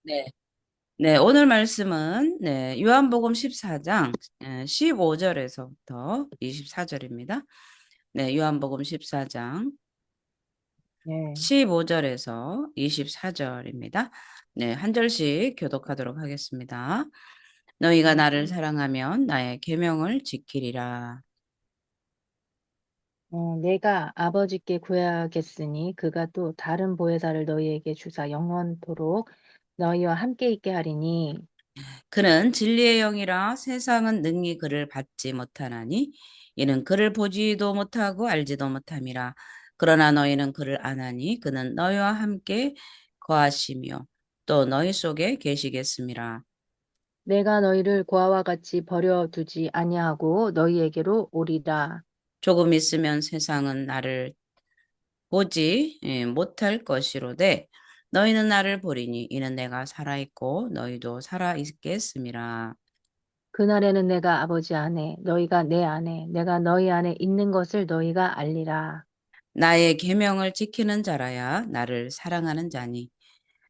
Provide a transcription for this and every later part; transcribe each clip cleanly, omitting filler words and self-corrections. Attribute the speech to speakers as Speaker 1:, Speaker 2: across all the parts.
Speaker 1: 네. 네, 오늘 말씀은 요한복음 14장 15절에서부터 24절입니다. 네, 요한복음 14장
Speaker 2: 네.
Speaker 1: 15절에서 24절입니다. 네, 한 절씩 교독하도록 하겠습니다. 너희가
Speaker 2: 네.
Speaker 1: 나를 사랑하면 나의 계명을 지키리라.
Speaker 2: 내가 아버지께 구하겠으니 그가 또 다른 보혜사를 너희에게 주사 영원토록 너희와 함께 있게 하리니
Speaker 1: 그는 진리의 영이라 세상은 능히 그를 받지 못하나니 이는 그를 보지도 못하고 알지도 못함이라. 그러나 너희는 그를 아나니 그는 너희와 함께 거하시며 또 너희 속에 계시겠음이라.
Speaker 2: 내가 너희를 고아와 같이 버려두지 아니하고 너희에게로 오리라.
Speaker 1: 조금 있으면 세상은 나를 보지 못할 것이로되 너희는 나를 보리니 이는 내가 살아있고 너희도 살아있겠음이라.
Speaker 2: 그날에는 내가 아버지 안에 너희가 내 안에 내가 너희 안에 있는 것을 너희가 알리라.
Speaker 1: 나의 계명을 지키는 자라야 나를 사랑하는 자니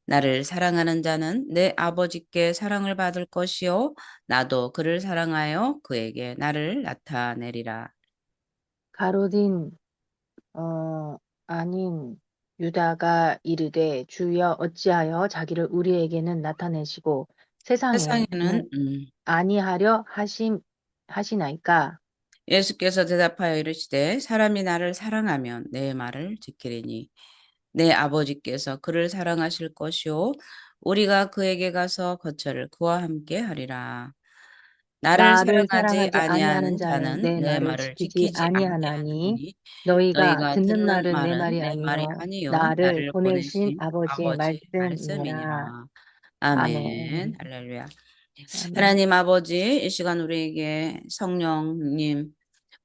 Speaker 1: 나를 사랑하는 자는 내 아버지께 사랑을 받을 것이요 나도 그를 사랑하여 그에게 나를 나타내리라.
Speaker 2: 가로딘 아닌 유다가 이르되 주여 어찌하여 자기를 우리에게는 나타내시고 세상에는
Speaker 1: 세상에는
Speaker 2: 아니하려 하시나이까.
Speaker 1: 예수께서 대답하여 이르시되 사람이 나를 사랑하면 내 말을 지키리니 내 아버지께서 그를 사랑하실 것이요 우리가 그에게 가서 거처를 그와 함께 하리라. 나를
Speaker 2: 나를
Speaker 1: 사랑하지
Speaker 2: 사랑하지 아니하는
Speaker 1: 아니하는
Speaker 2: 자는
Speaker 1: 자는
Speaker 2: 내
Speaker 1: 내
Speaker 2: 말을
Speaker 1: 말을
Speaker 2: 지키지
Speaker 1: 지키지
Speaker 2: 아니하나니
Speaker 1: 아니하나니
Speaker 2: 너희가
Speaker 1: 너희가
Speaker 2: 듣는
Speaker 1: 듣는
Speaker 2: 말은 내
Speaker 1: 말은
Speaker 2: 말이
Speaker 1: 내 말이
Speaker 2: 아니요
Speaker 1: 아니요
Speaker 2: 나를
Speaker 1: 나를
Speaker 2: 보내신
Speaker 1: 보내신
Speaker 2: 아버지의
Speaker 1: 아버지
Speaker 2: 말씀이니라.
Speaker 1: 말씀이니라. 아멘.
Speaker 2: 아멘.
Speaker 1: 할렐루야.
Speaker 2: 아멘.
Speaker 1: 하나님 아버지, 이 시간 우리에게 성령님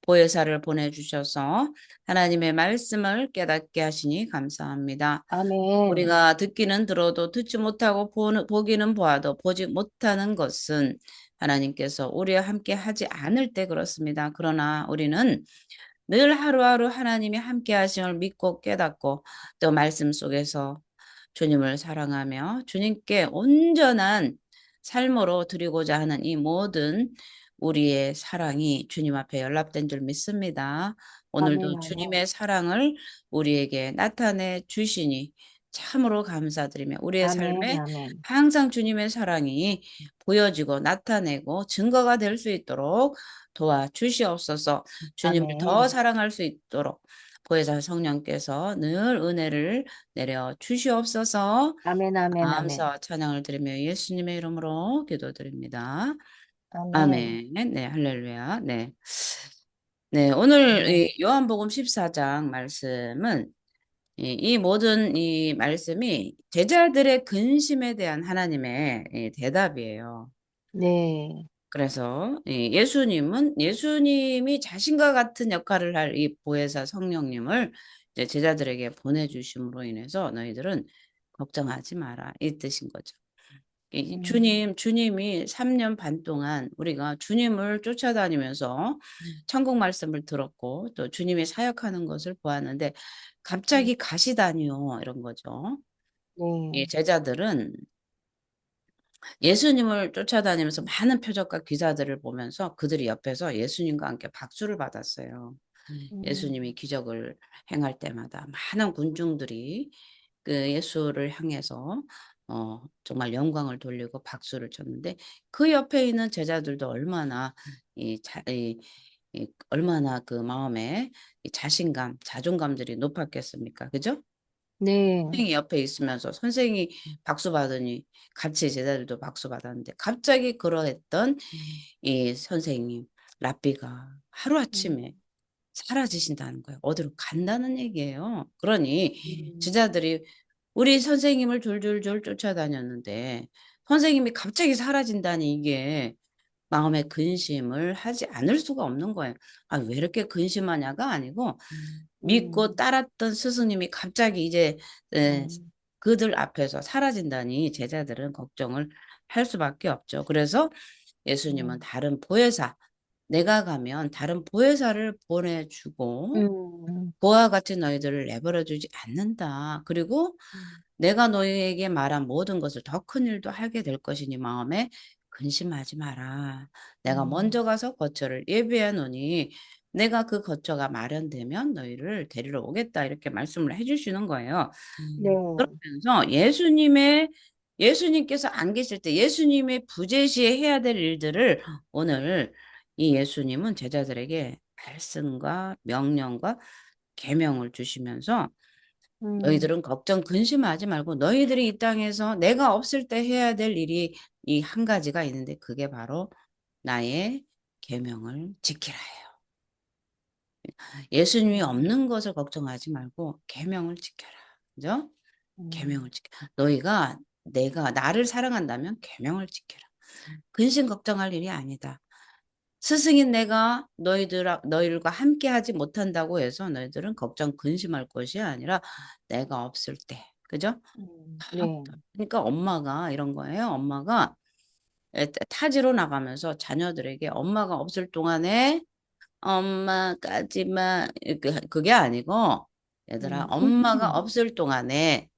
Speaker 1: 보혜사를 보내주셔서 하나님의 말씀을 깨닫게 하시니 감사합니다.
Speaker 2: 아멘.
Speaker 1: 우리가 듣기는 들어도 듣지 못하고 보기는 보아도 보지 못하는 것은 하나님께서 우리와 함께 하지 않을 때 그렇습니다. 그러나 우리는 늘 하루하루 하나님이 함께 하심을 믿고 깨닫고 또 말씀 속에서 주님을 사랑하며 주님께 온전한 삶으로 드리고자 하는 이 모든 우리의 사랑이 주님 앞에 연락된 줄 믿습니다.
Speaker 2: 아멘.
Speaker 1: 오늘도
Speaker 2: 아멘.
Speaker 1: 주님의 사랑을 우리에게 나타내 주시니 참으로 감사드리며 우리의
Speaker 2: 아멘.
Speaker 1: 삶에
Speaker 2: 아멘.
Speaker 1: 항상 주님의 사랑이 보여지고 나타내고 증거가 될 수 있도록 도와주시옵소서. 주님을 더
Speaker 2: 아멘.
Speaker 1: 사랑할 수 있도록 보혜사 성령께서 늘 은혜를 내려 주시옵소서.
Speaker 2: 아멘. 아멘. 아멘.
Speaker 1: 감사와 찬양을 드리며 예수님의 이름으로 기도드립니다.
Speaker 2: 아멘.
Speaker 1: 아멘. 네, 할렐루야. 네. 네, 오늘
Speaker 2: 아멘.
Speaker 1: 이 요한복음 14장 말씀은 이 모든 이 말씀이 제자들의 근심에 대한 하나님의 대답이에요.
Speaker 2: 네.
Speaker 1: 그래서 예수님이 자신과 같은 역할을 할 이 보혜사 성령님을 이제 제자들에게 보내주심으로 인해서 너희들은 걱정하지 마라 이 뜻인 거죠. 이
Speaker 2: 음,
Speaker 1: 주님이 3년 반 동안 우리가 주님을 쫓아다니면서 천국 말씀을 들었고 또 주님이 사역하는 것을 보았는데
Speaker 2: 네.
Speaker 1: 갑자기 가시다니요 이런 거죠. 이
Speaker 2: 네.
Speaker 1: 제자들은 예수님을 쫓아다니면서 많은 표적과 기사들을 보면서 그들이 옆에서 예수님과 함께 박수를 받았어요.
Speaker 2: 음,
Speaker 1: 예수님이 기적을 행할 때마다 많은 군중들이 그 예수를 향해서 정말 영광을 돌리고 박수를 쳤는데 그 옆에 있는 제자들도 얼마나 얼마나 그 마음에 이 자신감, 자존감들이 높았겠습니까? 그죠?
Speaker 2: 네.
Speaker 1: 선생이 옆에 있으면서 선생이 박수 받으니 같이 제자들도 박수 받았는데 갑자기 그러했던 이 선생님 랍비가
Speaker 2: 음,
Speaker 1: 하루아침에 사라지신다는 거예요. 어디로 간다는 얘기예요. 그러니
Speaker 2: 음,
Speaker 1: 제자들이 우리 선생님을 줄줄줄 쫓아다녔는데 선생님이 갑자기 사라진다니 이게 마음에 근심을 하지 않을 수가 없는 거예요. 아, 왜 이렇게 근심하냐가 아니고 믿고
Speaker 2: 음,
Speaker 1: 따랐던 스승님이 갑자기 이제 에,
Speaker 2: 음,
Speaker 1: 그들 앞에서 사라진다니 제자들은 걱정을 할 수밖에 없죠. 그래서 예수님은
Speaker 2: 음,
Speaker 1: 다른 보혜사 내가 가면 다른 보혜사를 보내주고
Speaker 2: 음,
Speaker 1: 그와 같이 너희들을 내버려 두지 않는다. 그리고
Speaker 2: 음,
Speaker 1: 내가 너희에게 말한 모든 것을 더 큰 일도 하게 될 것이니 마음에 근심하지 마라. 내가
Speaker 2: 음,
Speaker 1: 먼저 가서 거처를 예비하노니 내가 그 거처가 마련되면 너희를 데리러 오겠다. 이렇게 말씀을 해주시는 거예요.
Speaker 2: 네,
Speaker 1: 그러면서 예수님께서 안 계실 때 예수님의 부재시에 해야 될 일들을 오늘 이 예수님은 제자들에게 말씀과 명령과 계명을 주시면서
Speaker 2: 음,
Speaker 1: 너희들은 걱정 근심하지 말고 너희들이 이 땅에서 내가 없을 때 해야 될 일이 이 한 가지가 있는데 그게 바로 나의 계명을 지키라예요. 예수님이
Speaker 2: 음,
Speaker 1: 없는 것을 걱정하지 말고 계명을 지켜라. 그죠?
Speaker 2: 음,
Speaker 1: 계명을 지켜. 너희가 내가 나를 사랑한다면 계명을 지켜라. 근심 걱정할 일이 아니다. 스승인 내가 너희들과 함께 하지 못한다고 해서 너희들은 걱정 근심할 것이 아니라 내가 없을 때. 그죠?
Speaker 2: 네,
Speaker 1: 그러니까 엄마가 이런 거예요. 엄마가 타지로 나가면서 자녀들에게 엄마가 없을 동안에 엄마까지만 그게 아니고 얘들아 엄마가 없을 동안에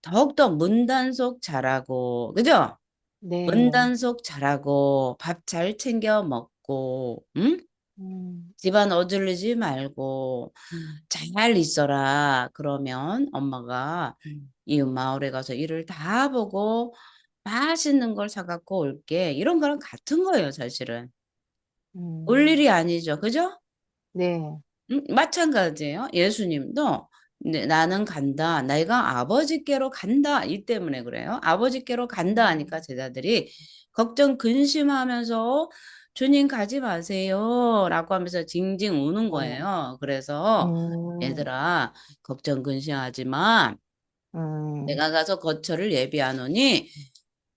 Speaker 1: 더욱더 문단속 잘하고 그죠?
Speaker 2: 네,
Speaker 1: 문단속 잘하고 밥 잘 챙겨 먹고 응?
Speaker 2: 음,
Speaker 1: 집안 어질르지 말고 잘 있어라. 그러면 엄마가 이웃 마을에 가서 일을 다 보고 맛있는 걸 사갖고 올게. 이런 거랑 같은 거예요, 사실은. 올
Speaker 2: 음,
Speaker 1: 일이 아니죠. 그죠?
Speaker 2: 네,
Speaker 1: 마찬가지예요. 예수님도 나는 간다. 내가 아버지께로 간다. 이 때문에 그래요. 아버지께로 간다 하니까
Speaker 2: 음,
Speaker 1: 제자들이 걱정 근심하면서 주님 가지 마세요. 라고 하면서 징징 우는
Speaker 2: 네,
Speaker 1: 거예요. 그래서
Speaker 2: 음,
Speaker 1: 얘들아 걱정 근심하지 마.
Speaker 2: 음,
Speaker 1: 내가 가서 거처를 예비하노니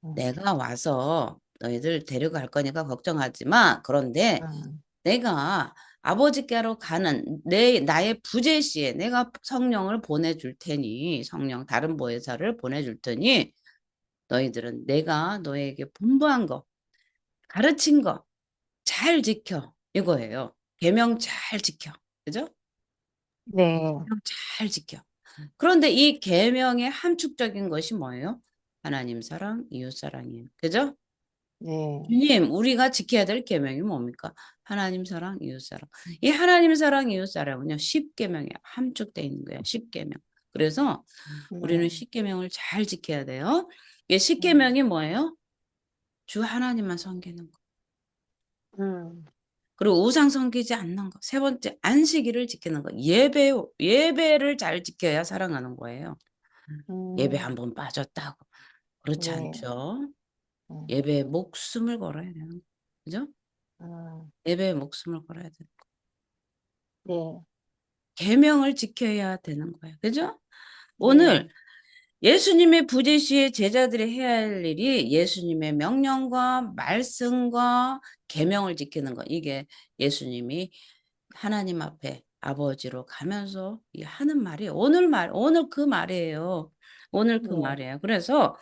Speaker 2: 음,
Speaker 1: 내가 와서 너희들 데려갈 거니까 걱정하지 마. 그런데
Speaker 2: 음,
Speaker 1: 내가 아버지께로 가는 나의 부재시에 내가 성령을 보내줄 테니 성령 다른 보혜사를 보내줄 테니 너희들은 내가 너에게 분부한 거 가르친 거 잘 지켜 이거예요. 계명 잘 지켜. 그죠?
Speaker 2: 네,
Speaker 1: 계명 잘 지켜. 그런데 이 계명의 함축적인 것이 뭐예요? 하나님 사랑, 이웃 사랑이에요. 그죠?
Speaker 2: 네,
Speaker 1: 주님, 우리가 지켜야 될 계명이 뭡니까? 하나님 사랑, 이웃 사랑. 이 하나님 사랑, 이웃 사랑은요, 십계명에 함축되어 있는 거예요. 십계명. 그래서 우리는
Speaker 2: 네,
Speaker 1: 십계명을 잘 지켜야 돼요. 이
Speaker 2: 음,
Speaker 1: 십계명이 뭐예요? 주 하나님만 섬기는 거.
Speaker 2: 음,
Speaker 1: 그리고 우상 섬기지 않는 거. 세 번째, 안식일을 지키는 거. 예배를 잘 지켜야 사랑하는 거예요. 예배
Speaker 2: 음,
Speaker 1: 한 번 빠졌다고. 그렇지
Speaker 2: 네,
Speaker 1: 않죠.
Speaker 2: 음,
Speaker 1: 예배에 목숨을 걸어야 되는 거. 그죠?
Speaker 2: 음,
Speaker 1: 예배에 목숨을 걸어야 돼.
Speaker 2: 네,
Speaker 1: 계명을 지켜야 되는 거예요. 그죠? 오늘
Speaker 2: 네,
Speaker 1: 예수님의 부재시에 제자들이 해야 할 일이 예수님의 명령과 말씀과 계명을 지키는 거. 이게 예수님이 하나님 앞에 아버지로 가면서 하는 말이 오늘 그 말이에요. 오늘 그
Speaker 2: 네,
Speaker 1: 말이에요. 그래서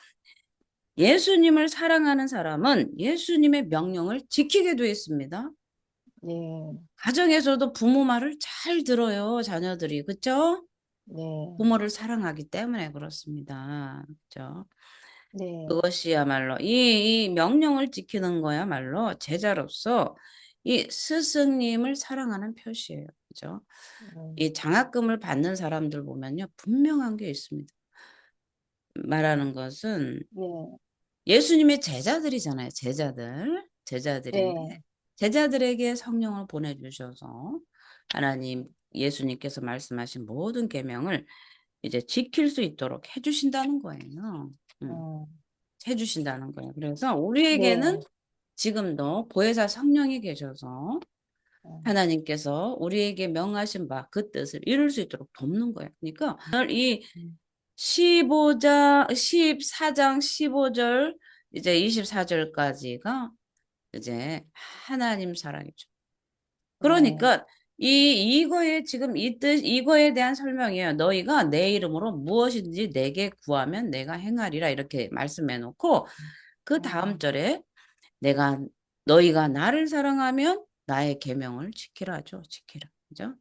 Speaker 1: 예수님을 사랑하는 사람은 예수님의 명령을 지키게 되어 있습니다.
Speaker 2: 네,
Speaker 1: 가정에서도 부모 말을 잘 들어요, 자녀들이. 그쵸?
Speaker 2: 네,
Speaker 1: 부모를 사랑하기 때문에 그렇습니다. 그죠?
Speaker 2: 네,
Speaker 1: 그것이야말로 이 명령을 지키는 거야말로 제자로서 이 스승님을 사랑하는 표시예요. 그죠? 이
Speaker 2: 음,
Speaker 1: 장학금을 받는 사람들 보면요. 분명한 게 있습니다. 말하는 것은
Speaker 2: 네,
Speaker 1: 예수님의 제자들이잖아요. 제자들인데
Speaker 2: 네,
Speaker 1: 제자들에게 성령을 보내주셔서 하나님 예수님께서 말씀하신 모든 계명을 이제 지킬 수 있도록 해주신다는 거예요. 음,
Speaker 2: 음,
Speaker 1: 해주신다는 거예요. 그래서
Speaker 2: 네,
Speaker 1: 우리에게는 지금도 보혜사 성령이 계셔서
Speaker 2: 음,
Speaker 1: 하나님께서 우리에게 명하신 바 그 뜻을 이룰 수 있도록 돕는 거예요. 그러니까 오늘 이
Speaker 2: 음,
Speaker 1: 14장 15절 이제 24절까지가 이제 하나님 사랑이죠.
Speaker 2: 네,
Speaker 1: 그러니까 이거에 지금 이 뜻, 이거에 대한 설명이에요. 너희가 내 이름으로 무엇인지 내게 구하면 내가 행하리라 이렇게 말씀해 놓고 그 다음
Speaker 2: 음,
Speaker 1: 절에 내가 너희가 나를 사랑하면 나의 계명을 지키라죠. 지키라. 그죠?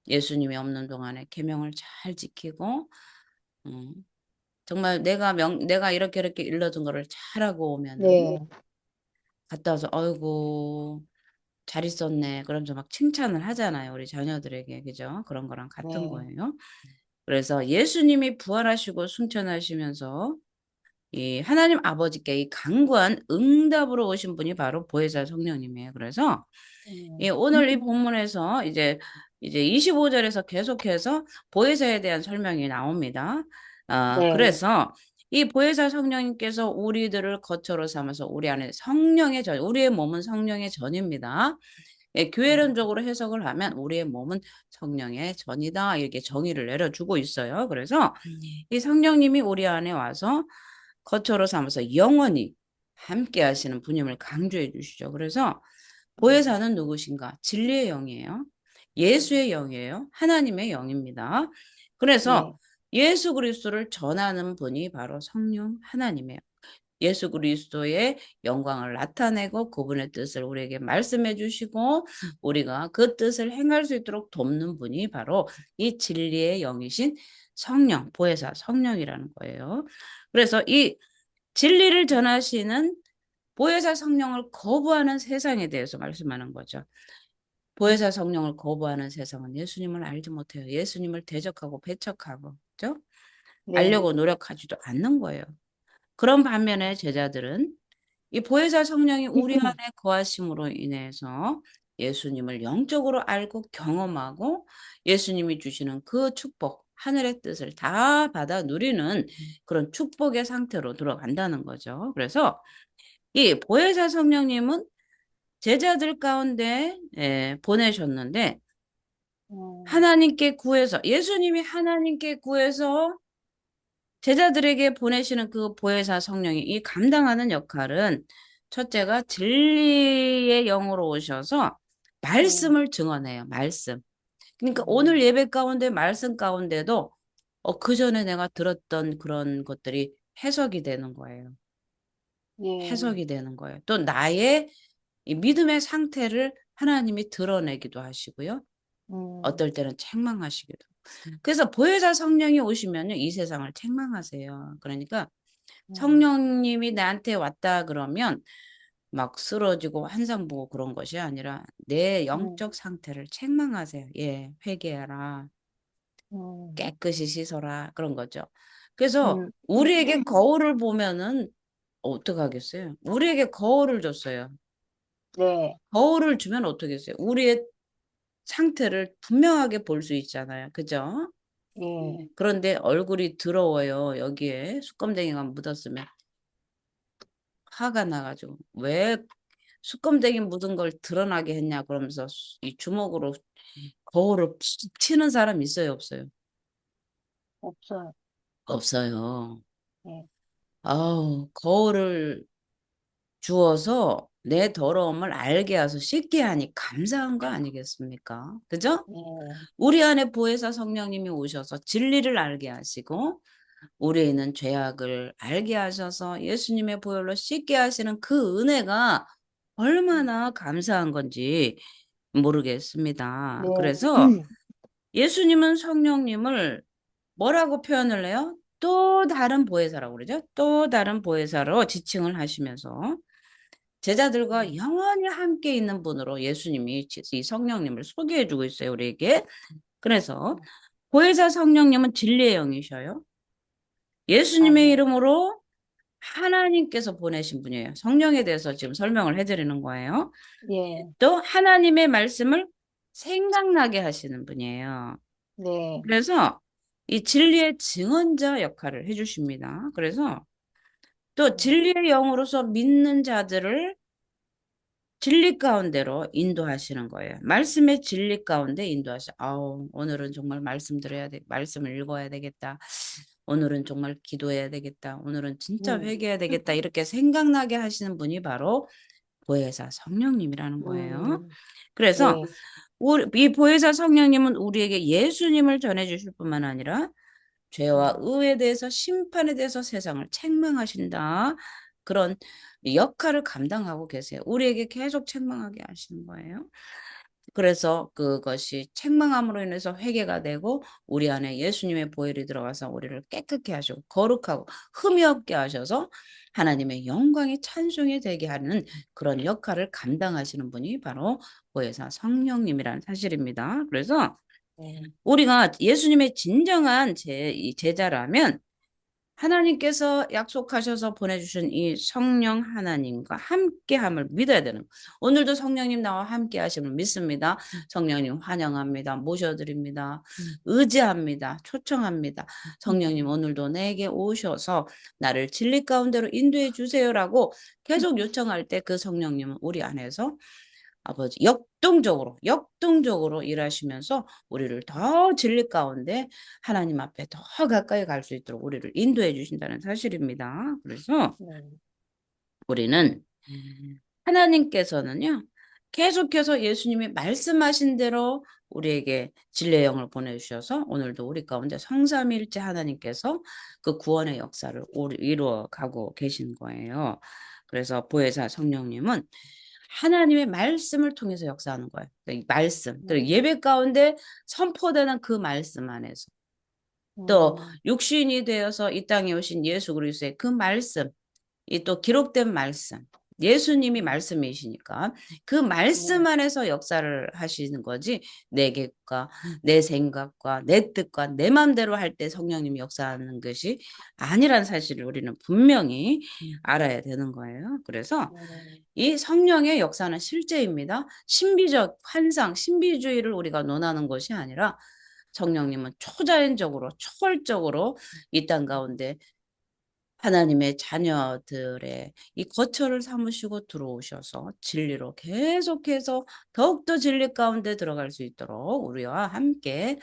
Speaker 1: 예수님이 없는 동안에 계명을 잘 지키고 음, 정말 내가 이렇게 일러준 거를 잘하고 오면은
Speaker 2: 네,
Speaker 1: 갔다 와서 아이고 잘 있었네. 그러면서 막 칭찬을 하잖아요. 우리 자녀들에게. 그죠? 그런 거랑 같은
Speaker 2: 네,
Speaker 1: 거예요. 그래서 예수님이 부활하시고 승천하시면서 이 하나님 아버지께 이 강구한 응답으로 오신 분이 바로 보혜사 성령님이에요. 그래서 이
Speaker 2: 음,
Speaker 1: 오늘 이 본문에서 이제 25절에서 계속해서 보혜사에 대한 설명이 나옵니다.
Speaker 2: 네,
Speaker 1: 그래서 이 보혜사 성령님께서 우리들을 거처로 삼아서 우리 안에 성령의 전, 우리의 몸은 성령의 전입니다. 예,
Speaker 2: 음,
Speaker 1: 교회론적으로 해석을 하면 우리의 몸은 성령의 전이다 이렇게 정의를 내려주고 있어요. 그래서 이 성령님이 우리 안에 와서 거처로 삼아서 영원히 함께 하시는 분임을 강조해 주시죠. 그래서
Speaker 2: 음,
Speaker 1: 보혜사는 누구신가? 진리의 영이에요. 예수의 영이에요. 하나님의 영입니다. 그래서
Speaker 2: 네,
Speaker 1: 예수 그리스도를 전하는 분이 바로 성령 하나님이에요. 예수 그리스도의 영광을 나타내고 그분의 뜻을 우리에게 말씀해 주시고 우리가 그 뜻을 행할 수 있도록 돕는 분이 바로 이 진리의 영이신 성령, 보혜사 성령이라는 거예요. 그래서 이 진리를 전하시는 보혜사 성령을 거부하는 세상에 대해서 말씀하는 거죠. 보혜사 성령을 거부하는 세상은 예수님을 알지 못해요. 예수님을 대적하고 배척하고, 그죠?
Speaker 2: 네,
Speaker 1: 알려고 노력하지도 않는 거예요. 그런 반면에 제자들은 이 보혜사 성령이 우리 안에 거하심으로 인해서 예수님을 영적으로 알고 경험하고 예수님이 주시는 그 축복, 하늘의 뜻을 다 받아 누리는 그런 축복의 상태로 들어간다는 거죠. 그래서 이 보혜사 성령님은 제자들 가운데 보내셨는데
Speaker 2: 음,
Speaker 1: 하나님께 구해서 예수님이 하나님께 구해서 제자들에게 보내시는 그 보혜사 성령이 이 감당하는 역할은 첫째가 진리의 영으로 오셔서
Speaker 2: 네,
Speaker 1: 말씀을 증언해요. 말씀. 그러니까 오늘
Speaker 2: 음,
Speaker 1: 예배 가운데 말씀 가운데도 그 전에 내가 들었던 그런 것들이 해석이 되는 거예요.
Speaker 2: 네,
Speaker 1: 해석이 되는 거예요. 또 나의 이 믿음의 상태를 하나님이 드러내기도 하시고요.
Speaker 2: 음,
Speaker 1: 어떨 때는 책망하시기도. 그래서 보혜사 성령이 오시면요, 이 세상을 책망하세요. 그러니까
Speaker 2: 음,
Speaker 1: 성령님이 나한테 왔다 그러면 막 쓰러지고 환상 보고 그런 것이 아니라 내
Speaker 2: 음,
Speaker 1: 영적 상태를 책망하세요. 예, 회개하라.
Speaker 2: 음,
Speaker 1: 깨끗이 씻어라. 그런 거죠. 그래서
Speaker 2: 음,
Speaker 1: 우리에게 거울을 보면은 어떡하겠어요? 우리에게 거울을 줬어요.
Speaker 2: 네,
Speaker 1: 거울을 주면 어떻겠어요? 우리의 상태를 분명하게 볼 수 있잖아요. 그죠?
Speaker 2: 예,
Speaker 1: 그런데 얼굴이 더러워요. 여기에 수검댕이가 묻었으면 화가 나가지고 왜 수검댕이 묻은 걸 드러나게 했냐 그러면서 이 주먹으로 거울을 푹 치는 사람 있어요, 없어요?
Speaker 2: 없어요.
Speaker 1: 없어요.
Speaker 2: 예,
Speaker 1: 아우, 거울을 주어서 내 더러움을 알게 해서 씻게 하니 감사한 거 아니겠습니까? 그죠?
Speaker 2: 예,
Speaker 1: 우리 안에 보혜사 성령님이 오셔서 진리를 알게 하시고 우리에 있는 죄악을 알게 하셔서 예수님의 보혈로 씻게 하시는 그 은혜가 얼마나 감사한 건지 모르겠습니다.
Speaker 2: 네,
Speaker 1: 그래서 예수님은 성령님을 뭐라고 표현을 해요? 또 다른 보혜사라고 그러죠? 또 다른 보혜사로 지칭을 하시면서 제자들과 영원히 함께 있는 분으로 예수님이 이 성령님을 소개해 주고 있어요, 우리에게. 그래서 보혜사 성령님은 진리의 영이셔요. 예수님의
Speaker 2: 아멘.
Speaker 1: 이름으로 하나님께서 보내신 분이에요. 성령에 대해서 지금 설명을 해드리는 거예요.
Speaker 2: 예,
Speaker 1: 또 하나님의 말씀을 생각나게 하시는 분이에요.
Speaker 2: 네,
Speaker 1: 그래서 이 진리의 증언자 역할을 해주십니다. 그래서 또 진리의 영으로서 믿는 자들을 진리 가운데로 인도하시는 거예요. 말씀의 진리 가운데 인도하시. 아우, 오늘은 정말 말씀 들어야 돼. 말씀을 읽어야 되겠다. 오늘은 정말 기도해야 되겠다. 오늘은 진짜
Speaker 2: 음,
Speaker 1: 회개해야 되겠다. 이렇게 생각나게 하시는 분이 바로 보혜사 성령님이라는 거예요.
Speaker 2: 음,
Speaker 1: 그래서
Speaker 2: 네,
Speaker 1: 이 보혜사 성령님은 우리에게 예수님을 전해 주실 뿐만 아니라 죄와
Speaker 2: 음,
Speaker 1: 의에 대해서 심판에 대해서 세상을 책망하신다. 그런 역할을 감당하고 계세요. 우리에게 계속 책망하게 하시는 거예요. 그래서 그것이 책망함으로 인해서 회개가 되고 우리 안에 예수님의 보혈이 들어가서 우리를 깨끗게 하시고 거룩하고 흠이 없게 하셔서 하나님의 영광이 찬송이 되게 하는 그런 역할을 감당하시는 분이 바로 보혜사 성령님이라는 사실입니다. 그래서
Speaker 2: 네.
Speaker 1: 우리가 예수님의 진정한 제자라면 하나님께서 약속하셔서 보내주신 이 성령 하나님과 함께함을 믿어야 되는 거예요. 오늘도 성령님 나와 함께 하심을 믿습니다. 성령님 환영합니다. 모셔드립니다. 의지합니다. 초청합니다. 성령님 오늘도 내게 오셔서 나를 진리 가운데로 인도해 주세요라고 계속 요청할 때 그 성령님은 우리 안에서 아버지 역동적으로 일하시면서 우리를 더 진리 가운데 하나님 앞에 더 가까이 갈 수 있도록 우리를 인도해 주신다는 사실입니다. 그래서
Speaker 2: 네.
Speaker 1: 우리는 하나님께서는요, 계속해서 예수님이 말씀하신 대로 우리에게 진리의 영을 보내주셔서 오늘도 우리 가운데 성삼위일체 하나님께서 그 구원의 역사를 이루어 가고 계신 거예요. 그래서 보혜사 성령님은 하나님의 말씀을 통해서 역사하는 거예요. 이 말씀, 또
Speaker 2: 네.
Speaker 1: 예배 가운데 선포되는 그 말씀 안에서 또
Speaker 2: 음.
Speaker 1: 육신이 되어서 이 땅에 오신 예수 그리스도의 그 말씀, 이 또 기록된 말씀, 예수님이 말씀이시니까 그 말씀
Speaker 2: 네.
Speaker 1: 안에서 역사를 하시는 거지 내 계획과 내 생각과 내 뜻과 내 마음대로 할 때 성령님이 역사하는 것이 아니란 사실을 우리는 분명히 알아야 되는 거예요. 그래서
Speaker 2: 네.
Speaker 1: 이 성령의 역사는 실제입니다. 신비적 환상, 신비주의를 우리가 논하는 것이 아니라 성령님은 초자연적으로 초월적으로 이 땅 가운데 하나님의 자녀들의 이 거처를 삼으시고 들어오셔서 진리로 계속해서 더욱더 진리 가운데 들어갈 수 있도록 우리와 함께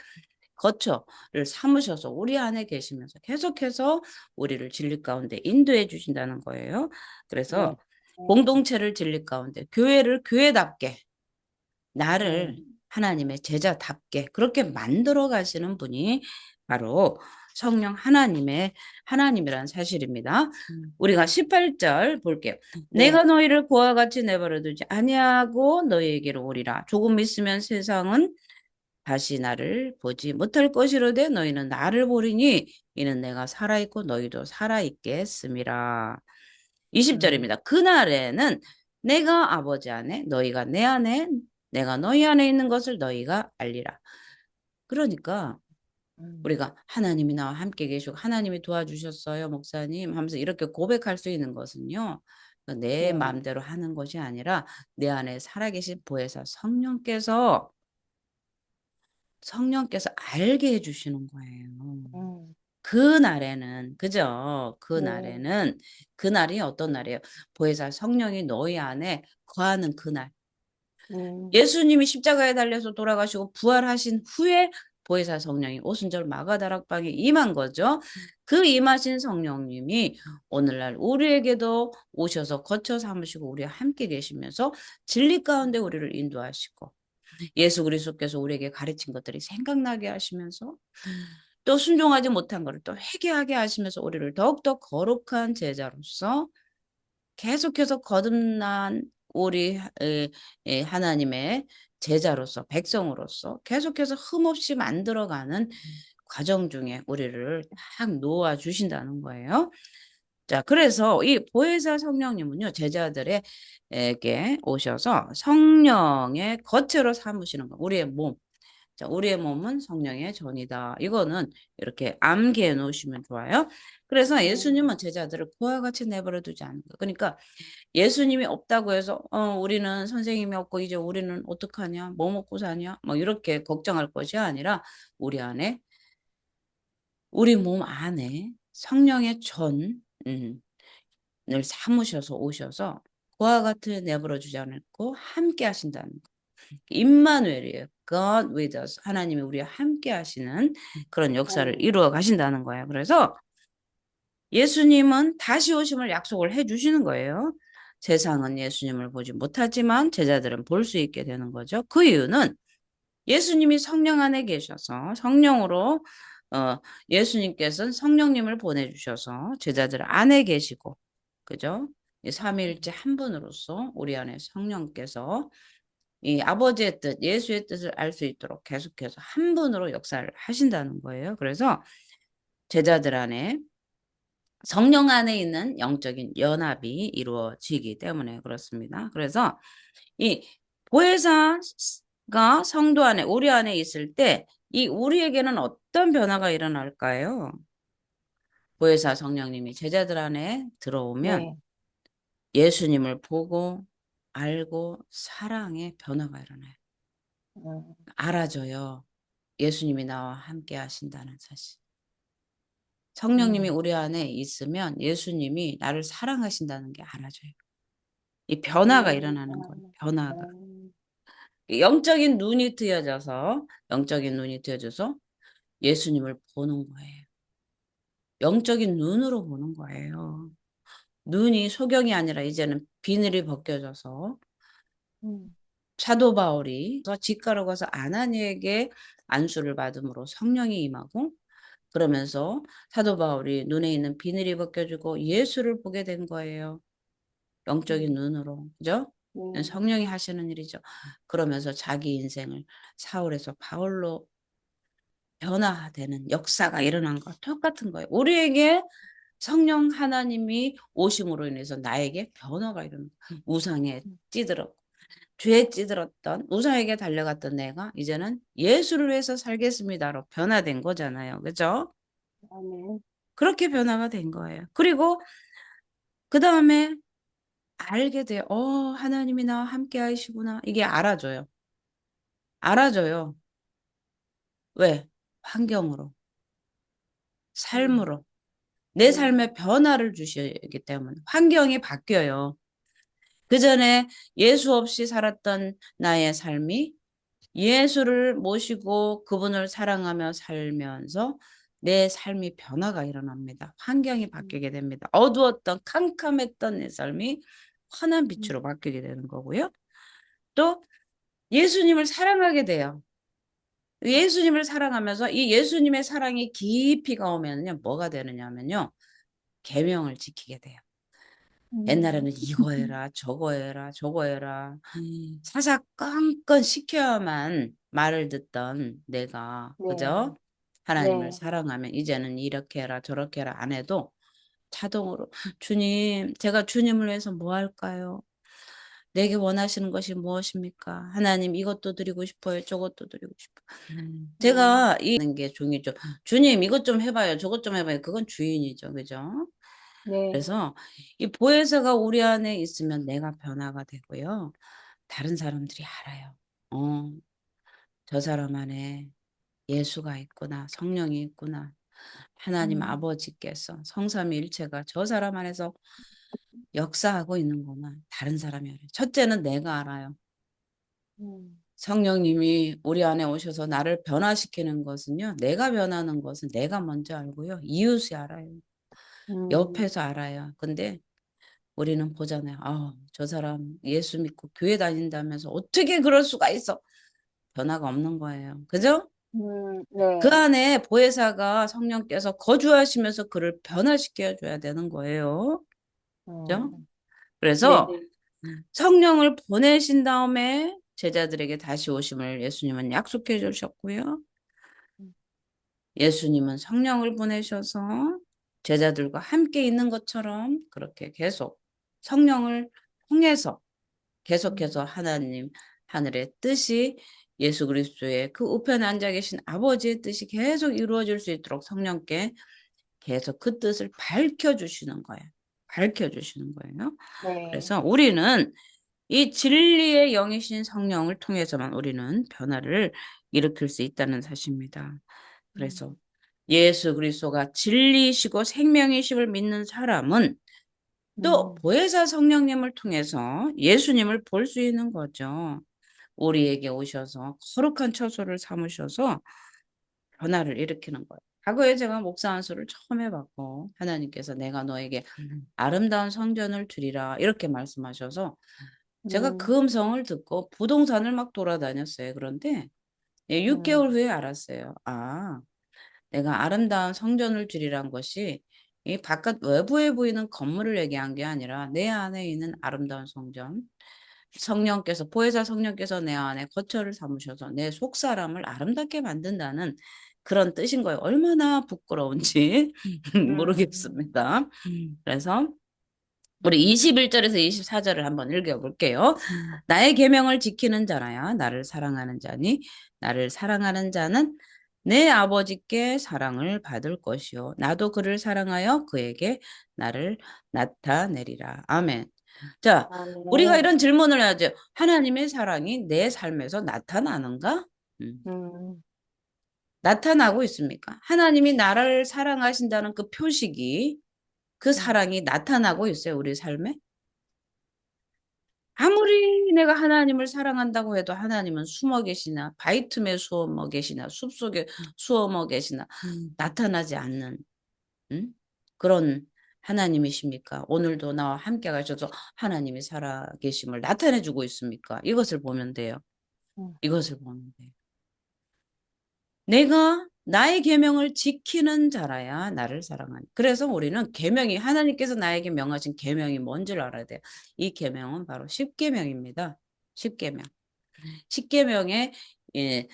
Speaker 1: 거처를 삼으셔서 우리 안에 계시면서 계속해서 우리를 진리 가운데 인도해 주신다는 거예요.
Speaker 2: 네.
Speaker 1: 그래서 공동체를 진리 가운데, 교회를 교회답게, 나를
Speaker 2: 네.
Speaker 1: 하나님의 제자답게 그렇게 만들어 가시는 분이 바로 성령 하나님이란 사실입니다. 우리가 18절 볼게요.
Speaker 2: 네.
Speaker 1: 내가 너희를 고와 같이 내버려 두지 아니하고 너희에게로 오리라. 조금 있으면 세상은 다시 나를 보지 못할 것이로되 너희는 나를 보리니 이는 내가 살아있고 너희도 살아있겠음이라.
Speaker 2: 음.
Speaker 1: 20절입니다. 그날에는 내가 아버지 안에 너희가 내 안에 내가 너희 안에 있는 것을 너희가 알리라. 그러니까
Speaker 2: 음.
Speaker 1: 우리가 하나님이 나와 함께 계시고 하나님이 도와주셨어요, 목사님 하면서 이렇게 고백할 수 있는 것은요. 내
Speaker 2: 네.
Speaker 1: 마음대로 하는 것이 아니라 내 안에 살아계신 보혜사 성령께서 알게 해주시는 거예요.
Speaker 2: 음.
Speaker 1: 그날에는, 그죠?
Speaker 2: 네.
Speaker 1: 그날이 어떤 날이에요? 보혜사 성령이 너희 안에 거하는 그날.
Speaker 2: 음.
Speaker 1: 예수님이 십자가에 달려서 돌아가시고 부활하신 후에 보혜사 성령이 오순절 마가다락방에 임한 거죠. 그 임하신 성령님이 오늘날 우리에게도 오셔서 거처 삼으시고 우리와 함께 계시면서 진리 가운데 우리를 인도하시고 예수 그리스도께서 우리에게 가르친 것들이 생각나게 하시면서 또 순종하지 못한 것을 또 회개하게 하시면서 우리를 더욱더 거룩한 제자로서 계속해서 거듭난 우리 하나님의 제자로서 백성으로서 계속해서 흠없이 만들어가는 과정 중에 우리를 딱 놓아 주신다는 거예요. 자, 그래서 이 보혜사 성령님은요, 제자들에게 오셔서 성령의 거체로 삼으시는 거, 우리의 몸. 자, 우리의 몸은 성령의 전이다. 이거는 이렇게 암기해 놓으시면 좋아요. 그래서
Speaker 2: 음.
Speaker 1: 예수님은 제자들을 그와 같이 내버려 두지 않는 거예요. 그러니까 예수님이 없다고 해서 우리는 선생님이 없고 이제 우리는 어떡하냐? 뭐 먹고 사냐? 뭐 이렇게 걱정할 것이 아니라 우리 안에 우리 몸 안에 성령의 전 을 삼으셔서 오셔서 그와 같이 내버려 두지 않고 함께 하신다는 거. 임마누엘이에요. God with us. 하나님이 우리와 함께 하시는 그런 역사를
Speaker 2: 네.
Speaker 1: 이루어 가신다는 거예요. 그래서 예수님은 다시 오심을 약속을 해 주시는 거예요. 세상은 예수님을 보지 못하지만 제자들은 볼 수 있게 되는 거죠. 그 이유는 예수님이 성령 안에 계셔서 성령으로 예수님께서는 성령님을 보내주셔서 제자들 안에 계시고 그죠? 이 삼위일체 한 분으로서 우리 안에 성령께서 이 아버지의 뜻, 예수의 뜻을 알 수 있도록 계속해서 한 분으로 역사를 하신다는 거예요. 그래서 제자들 안에 성령 안에 있는 영적인 연합이 이루어지기 때문에 그렇습니다. 그래서 이 보혜사가 성도 안에, 우리 안에 있을 때 이 우리에게는 어떤 변화가 일어날까요? 보혜사 성령님이 제자들 안에 들어오면
Speaker 2: 네.
Speaker 1: 예수님을 보고 알고 사랑의 변화가 일어나요.
Speaker 2: 음,
Speaker 1: 알아줘요. 예수님이 나와 함께 하신다는 사실. 성령님이
Speaker 2: 음,
Speaker 1: 우리 안에 있으면 예수님이 나를 사랑하신다는 게 알아져요. 이 변화가 일어나는 거예요. 변화가.
Speaker 2: 음,
Speaker 1: 영적인 눈이 트여져서 예수님을 보는 거예요. 영적인 눈으로 보는 거예요. 눈이 소경이 아니라 이제는 비늘이 벗겨져서
Speaker 2: 음,
Speaker 1: 사도 바울이 직가로 가서 아나니에게 안수를 받음으로 성령이 임하고 그러면서 사도 바울이 눈에 있는 비늘이 벗겨지고 예수를 보게 된 거예요. 영적인
Speaker 2: 음,
Speaker 1: 눈으로. 그죠?
Speaker 2: 네.
Speaker 1: 성령이 하시는 일이죠. 그러면서 자기 인생을 사울에서 바울로 변화되는 역사가 일어난 것 똑같은 거예요. 우리에게 성령 하나님이 오심으로 인해서 나에게 변화가 일어난 거예요. 우상에 찌들어 죄에 찌들었던 우상에게 달려갔던 내가 이제는 예수를 위해서 살겠습니다로 변화된 거잖아요. 그죠?
Speaker 2: 아멘.
Speaker 1: 그렇게 변화가 된 거예요. 그리고 그 다음에 알게 돼요. 하나님이 나와 함께 하시구나. 이게 알아줘요. 알아줘요. 왜? 환경으로,
Speaker 2: 음,
Speaker 1: 삶으로. 내
Speaker 2: 네.
Speaker 1: 삶에 변화를 주시기 때문에 환경이 바뀌어요. 그 전에 예수 없이 살았던 나의 삶이 예수를 모시고 그분을 사랑하며 살면서 내 삶이 변화가 일어납니다. 환경이
Speaker 2: 음,
Speaker 1: 바뀌게 됩니다. 어두웠던 캄캄했던 내 삶이 환한
Speaker 2: 음,
Speaker 1: 빛으로 바뀌게 되는 거고요. 또 예수님을 사랑하게 돼요. 예수님을 사랑하면서 이 예수님의 사랑이 깊이 가오면요. 뭐가 되느냐면요. 계명을 지키게 돼요.
Speaker 2: 음,
Speaker 1: 옛날에는 이거 해라, 저거 해라, 저거 해라. 사사건건 시켜야만 말을 듣던 내가,
Speaker 2: 네.
Speaker 1: 그죠? 하나님을
Speaker 2: 네.
Speaker 1: 사랑하면 이제는 이렇게 해라, 저렇게 해라 안 해도 자동으로 주님, 제가 주님을 위해서 뭐 할까요? 내게 원하시는 것이 무엇입니까? 하나님 이것도 드리고 싶어요. 저것도 드리고 싶어요. 제가 이 하는 게 종이죠. 주님 이것 좀 해봐요. 저것 좀 해봐요. 그건 주인이죠. 그죠?
Speaker 2: 네.
Speaker 1: 그래서 이 보혜사가 우리 안에 있으면 내가 변화가 되고요. 다른 사람들이 알아요. 어, 저 사람 안에 예수가 있구나. 성령이 있구나. 하나님
Speaker 2: 음,
Speaker 1: 아버지께서 성삼위일체가 저 사람 안에서 역사하고 있는구나. 다른 사람이 알아요. 첫째는 내가 알아요.
Speaker 2: 음,
Speaker 1: 성령님이 우리 안에 오셔서 나를 변화시키는 것은요. 내가 변하는 것은 내가 먼저 알고요. 이웃이 알아요.
Speaker 2: 음,
Speaker 1: 옆에서 알아요. 근데 우리는 보잖아요. 저 사람 예수 믿고 교회 다닌다면서 어떻게 그럴 수가 있어? 변화가 없는 거예요. 그죠? 그
Speaker 2: 네.
Speaker 1: 안에 보혜사가 성령께서 거주하시면서 그를 변화시켜 줘야 되는 거예요. 그죠? 그래서
Speaker 2: 네네.
Speaker 1: 성령을 보내신 다음에 제자들에게 다시 오심을 예수님은 약속해 주셨고요. 예수님은 성령을 보내셔서 제자들과 함께 있는 것처럼 그렇게 계속 성령을 통해서
Speaker 2: 음,
Speaker 1: 계속해서 하나님 하늘의 뜻이 예수 그리스도의 그 우편에 앉아 계신 아버지의 뜻이 계속 이루어질 수 있도록 성령께 계속 그 뜻을 밝혀주시는 거예요. 밝혀주시는 거예요.
Speaker 2: 네.
Speaker 1: 그래서 우리는 이 진리의 영이신 성령을 통해서만 우리는 변화를 일으킬 수 있다는 사실입니다.
Speaker 2: 음,
Speaker 1: 그래서 예수 그리스도가 진리이시고 생명이심을 믿는 사람은 또
Speaker 2: 음,
Speaker 1: 보혜사 성령님을 통해서 예수님을 볼 수 있는 거죠. 우리에게 오셔서 거룩한 처소를 삼으셔서 변화를 일으키는 거예요. 과거에 제가 목사 안수를 처음 해봤고 하나님께서 내가 너에게 아름다운 성전을 주리라 이렇게 말씀하셔서 제가
Speaker 2: 음,
Speaker 1: 그 음성을 듣고 부동산을 막 돌아다녔어요. 그런데 6개월
Speaker 2: 음,
Speaker 1: 후에 알았어요. 내가 아름다운 성전을 주리란 것이 이 바깥 외부에 보이는 건물을 얘기한 게 아니라 내 안에 있는 아름다운 성전. 성령께서 보혜사 성령께서 내 안에 거처를 삼으셔서 내 속사람을 아름답게 만든다는 그런 뜻인 거예요. 얼마나 부끄러운지
Speaker 2: 음,
Speaker 1: 모르겠습니다. 그래서 우리 21절에서 24절을 한번 읽어볼게요. 나의 계명을 지키는 자라야 나를 사랑하는 자니 나를 사랑하는 자는 내 아버지께 사랑을 받을 것이요 나도 그를 사랑하여 그에게 나를 나타내리라. 아멘. 자, 우리가
Speaker 2: 아멘.
Speaker 1: 이런 질문을 해야죠. 하나님의 사랑이 내 삶에서 나타나는가? 음,
Speaker 2: 음,
Speaker 1: 나타나고 있습니까? 하나님이 나를 사랑하신다는 그 표식이 그
Speaker 2: 음,
Speaker 1: 사랑이 나타나고 있어요, 우리 삶에? 아무리 내가 하나님을 사랑한다고 해도 하나님은 숨어 계시나, 바위 틈에 숨어 계시나, 숲속에 숨어 계시나, 나타나지 않는, 그런 하나님이십니까? 오늘도 나와 함께 가셔서 하나님이 살아계심을 나타내주고 있습니까? 이것을 보면 돼요.
Speaker 2: 음,
Speaker 1: 이것을 보면 돼요. 내가 나의 계명을 지키는 자라야 나를 사랑하니. 그래서 우리는 계명이 하나님께서 나에게 명하신 계명이 뭔지를 알아야 돼요. 이 계명은 바로 십계명입니다. 십계명. 십계명의 예,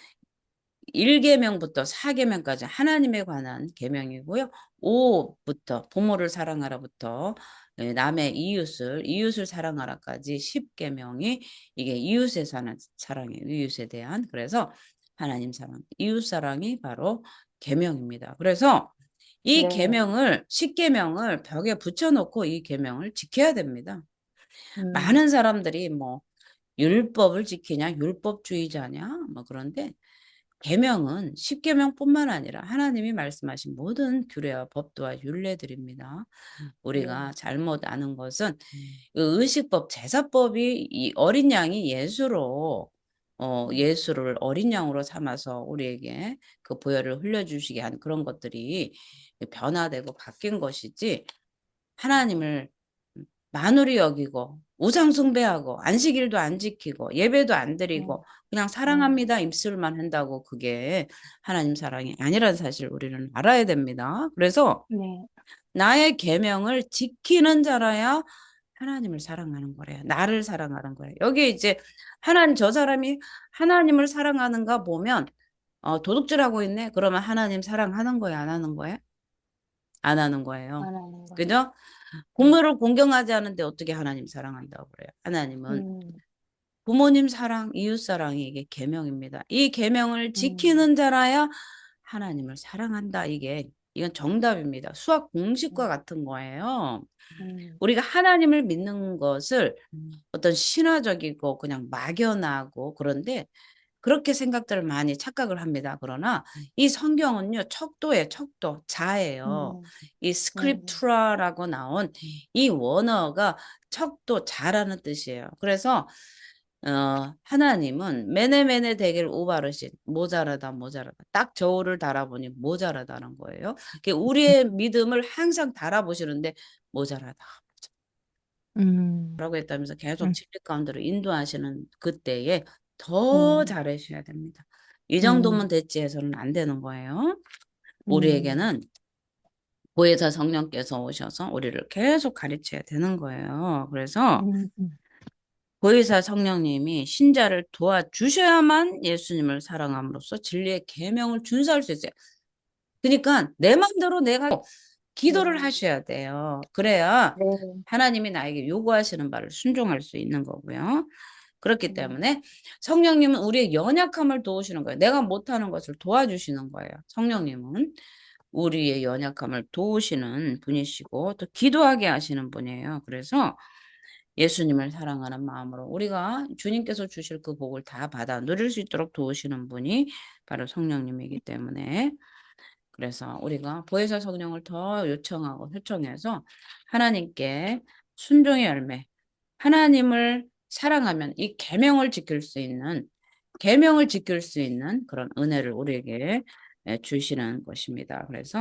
Speaker 1: 1계명부터 4계명까지 하나님에 관한 계명이고요. 5부터 부모를 사랑하라부터 남의 이웃을 사랑하라까지 10계명이 이게 이웃에 사는 사랑이에요. 이웃에 대한. 그래서 하나님 사랑, 이웃 사랑이 바로 계명입니다. 그래서 이
Speaker 2: 네.
Speaker 1: 계명을 10계명을 벽에 붙여놓고 이 계명을 지켜야 됩니다.
Speaker 2: 음,
Speaker 1: 많은 사람들이 뭐 율법을 지키냐, 율법주의자냐, 뭐 그런데 계명은 십계명뿐만 아니라 하나님이 말씀하신 모든 규례와 법도와 율례들입니다. 우리가
Speaker 2: 네.
Speaker 1: 잘못 아는 것은 그 의식법, 제사법이 이 어린 양이 예수로 예수를 어린 양으로 삼아서 우리에게 그 보혈을 흘려주시게 한 그런 것들이 변화되고 바뀐 것이지 하나님을 만우리 여기고 우상 숭배하고 안식일도 안 지키고 예배도 안
Speaker 2: 음,
Speaker 1: 드리고 그냥
Speaker 2: 음,
Speaker 1: 사랑합니다 입술만 한다고 그게 하나님 사랑이 아니라는 사실 우리는 알아야 됩니다. 그래서
Speaker 2: 네.
Speaker 1: 나의 계명을 지키는 자라야 하나님을 사랑하는 거래요. 나를 사랑하는 거예요. 여기 이제 하나님 저 사람이 하나님을 사랑하는가 보면 도둑질하고 있네. 그러면 하나님 사랑하는 거예요, 안 하는 거예요? 안 하는 거예요.
Speaker 2: 하나님 거예요.
Speaker 1: 그죠?
Speaker 2: 음,
Speaker 1: 부모를 공경하지 않는데 어떻게 하나님 사랑한다고 그래요? 하나님은
Speaker 2: 음,
Speaker 1: 부모님 사랑, 이웃 사랑이 이게 계명입니다. 이 계명을
Speaker 2: 음,
Speaker 1: 지키는 자라야 하나님을 사랑한다. 이건 정답입니다. 수학 공식과
Speaker 2: 음,
Speaker 1: 같은 거예요.
Speaker 2: 음,
Speaker 1: 우리가 하나님을 믿는 것을 어떤 신화적이고 그냥 막연하고 그런데 그렇게 생각들을 많이 착각을 합니다. 그러나 이 성경은요, 척도예요, 척도, 자예요.
Speaker 2: 음,
Speaker 1: 이 스크립투라라고 나온 이 원어가 척도, 자라는 뜻이에요. 그래서 하나님은 메네메네 되길 우바르신 모자라다 모자라다 딱 저울을 달아보니 모자라다는 거예요. 우리의 믿음을 항상 달아보시는데 모자라다.
Speaker 2: 음,
Speaker 1: 라고 했다면서 계속
Speaker 2: 음,
Speaker 1: 진리 가운데로 인도하시는 그때에 더
Speaker 2: 음,
Speaker 1: 잘하셔야 됩니다. 이 정도면
Speaker 2: 음,
Speaker 1: 됐지 해서는 안 되는 거예요.
Speaker 2: 음,
Speaker 1: 우리에게는 보혜사 성령께서 오셔서 우리를 계속 가르쳐야 되는 거예요. 그래서
Speaker 2: 음,
Speaker 1: 보혜사 성령님이 신자를 도와주셔야만 예수님을 사랑함으로써 진리의 계명을 준수할 수 있어요. 그러니까 내 마음대로 내가 기도를
Speaker 2: 음,
Speaker 1: 하셔야 돼요. 그래야
Speaker 2: 네.
Speaker 1: 하나님이 나에게 요구하시는 바를 순종할 수 있는 거고요. 그렇기
Speaker 2: 음,
Speaker 1: 때문에 성령님은 우리의 연약함을 도우시는 거예요. 내가 못하는 것을 도와주시는 거예요. 성령님은 우리의 연약함을 도우시는 분이시고 또 기도하게 하시는 분이에요. 그래서 예수님을 사랑하는 마음으로 우리가 주님께서 주실 그 복을 다 받아 누릴 수 있도록 도우시는 분이 바로 성령님이기 때문에 그래서 우리가 보혜사 성령을 더 요청하고 요청해서 하나님께 순종의 열매, 하나님을 사랑하면 이 계명을 지킬 수 있는 그런 은혜를 우리에게 주시는 것입니다. 그래서